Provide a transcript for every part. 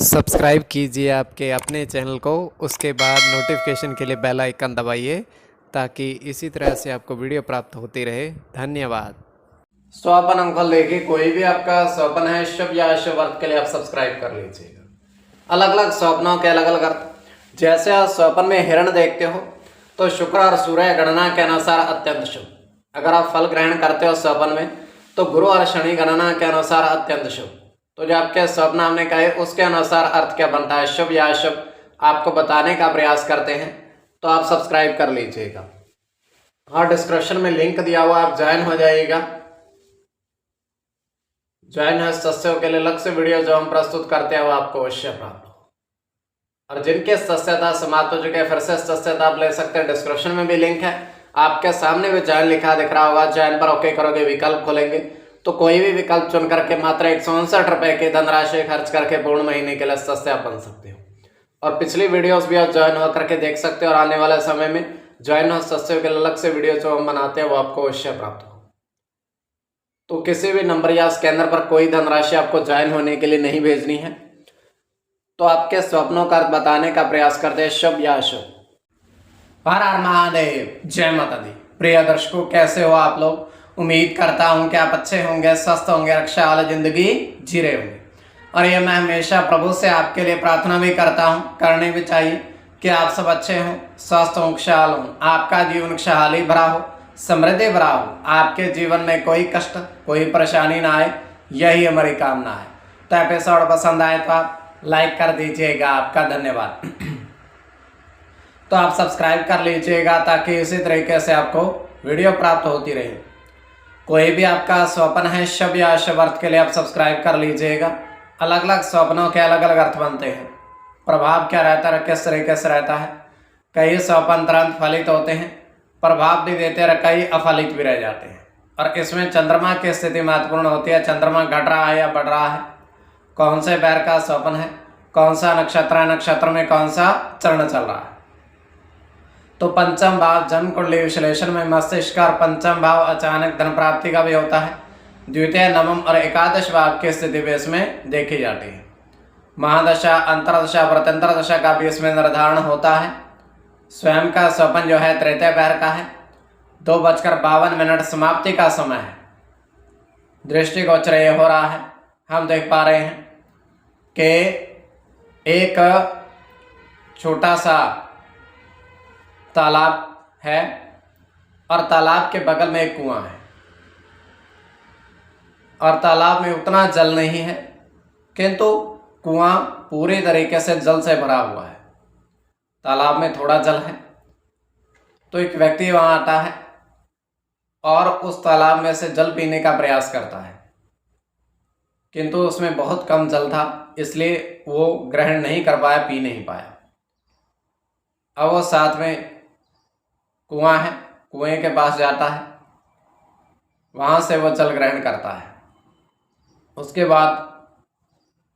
Subscribe कीजिए आपके अपने चैनल को, उसके बाद नोटिफिकेशन के लिए बेल आइकन दबाइए ताकि इसी तरह से आपको वीडियो प्राप्त होती रहे। धन्यवाद। स्वपन अंकफल देखिए, कोई भी आपका स्वप्न है शुभ या अशुभ अर्थ के लिए आप सब्सक्राइब कर लीजिएगा। अलग अलग स्वप्नों के अलग अलग अर्थ। जैसे आप स्वप्न में हिरण देखते हो तो शुक्र और सूर्य गणना के अनुसार अत्यंत शुभ। अगर आप फल ग्रहण करते हो स्वप्न में तो गुरु और शनि गणना के अनुसार अत्यंत शुभ। तो जो आपके स्वप्न हमने कहे उसके अनुसार अर्थ क्या बनता है, शुभ या अशुभ, आपको बताने का प्रयास करते हैं। तो आप सब्सक्राइब कर लीजिएगा और डिस्क्रिप्शन में लिंक दिया हुआ, आप ज्वाइन हो जाइएगा। ज्वाइन है सदस्यों के लिए अलग से वीडियो जो हम प्रस्तुत करते हैं वो आपको अवश्य प्राप्त हो। और जिनके सदस्यता समाप्त हो चुके हैं फिर से सदस्यता आप ले सकते हैं। डिस्क्रिप्शन में भी लिंक है, आपके सामने भी ज्वाइन लिखा दिख रहा होगा। ज्वाइन पर ओके करोगे, विकल्प खोलेंगे तो कोई भी विकल्प चुन करके मात्र 159 रुपए की धनराशि खर्च करके पूर्ण महीने के लिए सदस्य आप बन सकते हो। और पिछली वीडियोस भी आप ज्वाइन होकर के देख सकते हो और आने वाले समय में ज्वाइन हो सदस्यों के लिए अलग से वीडियो जो हम बनाते हैं वो आपको अवश्य प्राप्त हो। तो किसी भी नंबर या स्कैनर पर कोई धनराशि आपको ज्वाइन होने के लिए नहीं भेजनी है। तो आपके स्वप्नों का बताने का प्रयास करते हैं, शुभ या अशुभ। हर हर महादेव, जय माता दी। प्रिय दर्शकों, कैसे हो आप लोग? उम्मीद करता हूं कि आप अच्छे होंगे, स्वस्थ होंगे, रक्षा वाली जिंदगी जी रहे होंगे। और ये मैं हमेशा प्रभु से आपके लिए प्रार्थना भी करता हूं, करनी भी चाहिए कि आप सब अच्छे हों, स्वस्थ हों, खुशहाल हों, आपका जीवन खुशहाली भरा हो, समृद्धि भरा हो, आपके जीवन में कोई कष्ट कोई परेशानी ना आए, यही हमारी कामना है। तो एपिसोड पसंद आए तो आप लाइक कर दीजिएगा, आपका धन्यवाद। तो आप सब्सक्राइब कर लीजिएगा ताकि इसी तरीके से आपको वीडियो प्राप्त होती रहे। कोई भी आपका स्वप्न है शुभ या अशुभ अर्थ के लिए आप सब्सक्राइब कर लीजिएगा। अलग अलग स्वप्नों के अलग अलग अर्थ बनते हैं। प्रभाव क्या रहता है, किस तरीके से रहता है। कई स्वप्न तुरंत फलित होते हैं, प्रभाव भी देते हैं, कई अफलित भी रह जाते हैं। और इसमें चंद्रमा की स्थिति महत्वपूर्ण होती है। चंद्रमा घट रहा है या बढ़ रहा है, कौन से पैर का स्वप्न है, कौन सा नक्षत्र है, नक्षत्र में कौन सा चरण चल रहा है। तो पंचम भाव जन्म कुंडली विश्लेषण में मस्तिष्क और पंचम भाव अचानक धन प्राप्ति का भी होता है। द्वितीय, नवम और एकादश भाव की स्थिति भी इसमें देखी जाती है। महादशा, अंतरदशा, प्रत्यंतर दशा का भी इसमें निर्धारण होता है। स्वयं का स्वप्न जो है तृतीय पैर का है। 2:52 समाप्ति का समय है। दृष्टिगोचर ये हो रहा है, हम देख पा रहे हैं कि एक छोटा सा तालाब है और तालाब के बगल में एक कुआं है। और तालाब में उतना जल नहीं है किंतु कुआं पूरी तरीके से जल से भरा हुआ है। तालाब में थोड़ा जल है। तो एक व्यक्ति वहां आता है और उस तालाब में से जल पीने का प्रयास करता है, किंतु उसमें बहुत कम जल था, इसलिए वो ग्रहण नहीं कर पाया, पी नहीं पाया। अब वो साथ में कुआं है, कुएं के पास जाता है, वहां से वो जल ग्रहण करता है। उसके बाद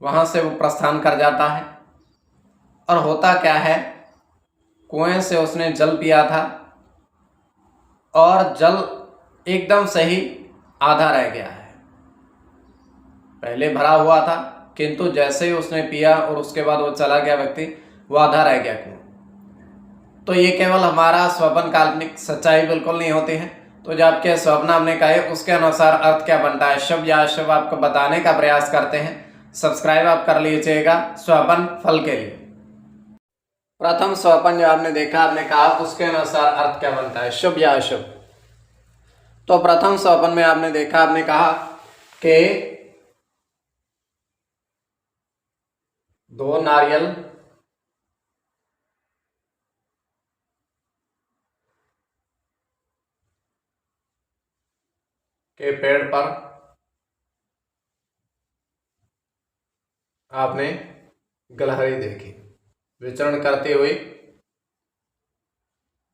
वहां से वो प्रस्थान कर जाता है। और होता क्या है, कुएं से उसने जल पिया था और जल एकदम सही आधा रह गया है। पहले भरा हुआ था किंतु जैसे ही उसने पिया और उसके बाद वो चला गया व्यक्ति, वो आधा रह गया कुआं। तो ये केवल हमारा स्वप्न, काल्पनिक, सच्चाई बिल्कुल नहीं होती है। तो जो आपके स्वप्न हमने कहे उसके अनुसार अर्थ क्या बनता है, शुभ या अशुभ, आपको बताने का प्रयास करते हैं। सब्सक्राइब आप कर लीजिएगा स्वप्न फल के लिए। प्रथम स्वप्न जो आपने देखा, आपने कहा उसके अनुसार अर्थ क्या बनता है, शुभ या अशुभ। तो प्रथम स्वप्न में आपने देखा, आपने कहा कि 2 नारियल के पेड़ पर आपने गिलहरी देखी, विचरण करती हुई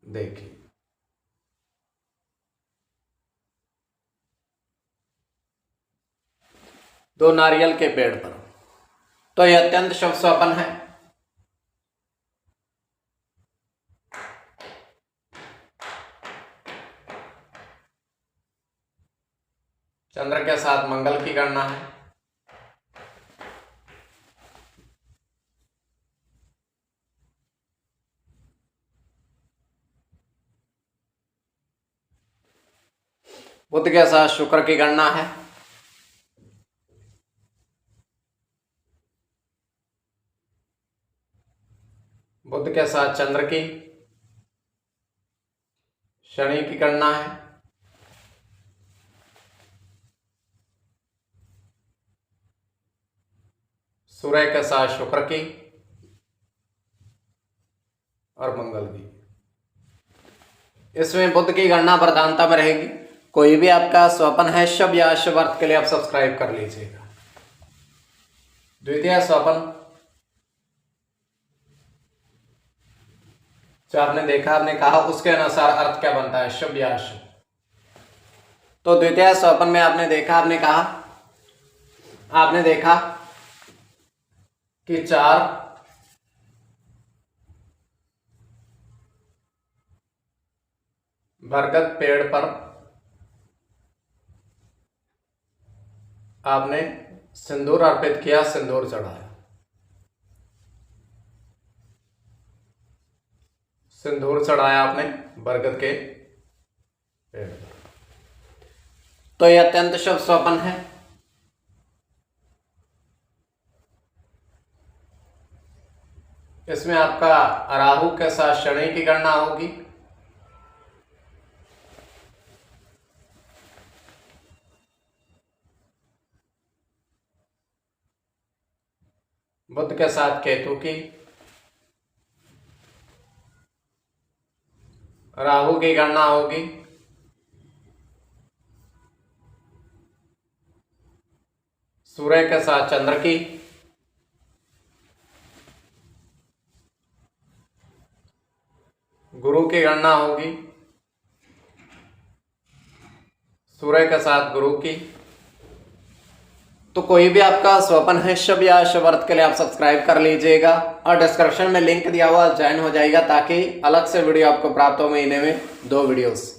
देखी। दो नारियल के पेड़ पर, तो यह अत्यंत शुभ स्वप्न है। चंद्र के साथ मंगल की गणना है। बुध के साथ शुक्र की गणना है। बुध के साथ चंद्र की, शनि की गणना है। सूर्य के साथ शुक्र की और मंगल की। इसमें बुध की गणना प्रधानता में रहेगी। कोई भी आपका स्वपन है शुभ या अशुभ अर्थ के लिए आप सब्सक्राइब कर लीजिएगा। द्वितीय स्वपन जो आपने देखा, आपने कहा, उसके अनुसार अर्थ क्या बनता है, शुभ या अशुभ। तो द्वितीय स्वपन में आपने देखा, आपने कहा, आपने देखा कि 4 बरगद पेड़ पर आपने सिंदूर अर्पित किया, सिंदूर चढ़ाया। सिंदूर चढ़ाया आपने बरगद के पेड़ पर। तो यह अत्यंत शुभ स्वपन है। इसमें आपका राहु के साथ शनि की गणना होगी। बुध के साथ केतु की, राहु की गणना होगी। सूर्य के साथ चंद्र की, गुरु की गणना होगी। सूर्य के साथ गुरु की। तो कोई भी आपका स्वपन है शुभ या अशुभ अर्थ के लिए आप सब्सक्राइब कर लीजिएगा और डिस्क्रिप्शन में लिंक दिया हुआ ज्वाइन हो जाएगा ताकि अलग से वीडियो आपको प्राप्त हो महीने में 2 वीडियोस।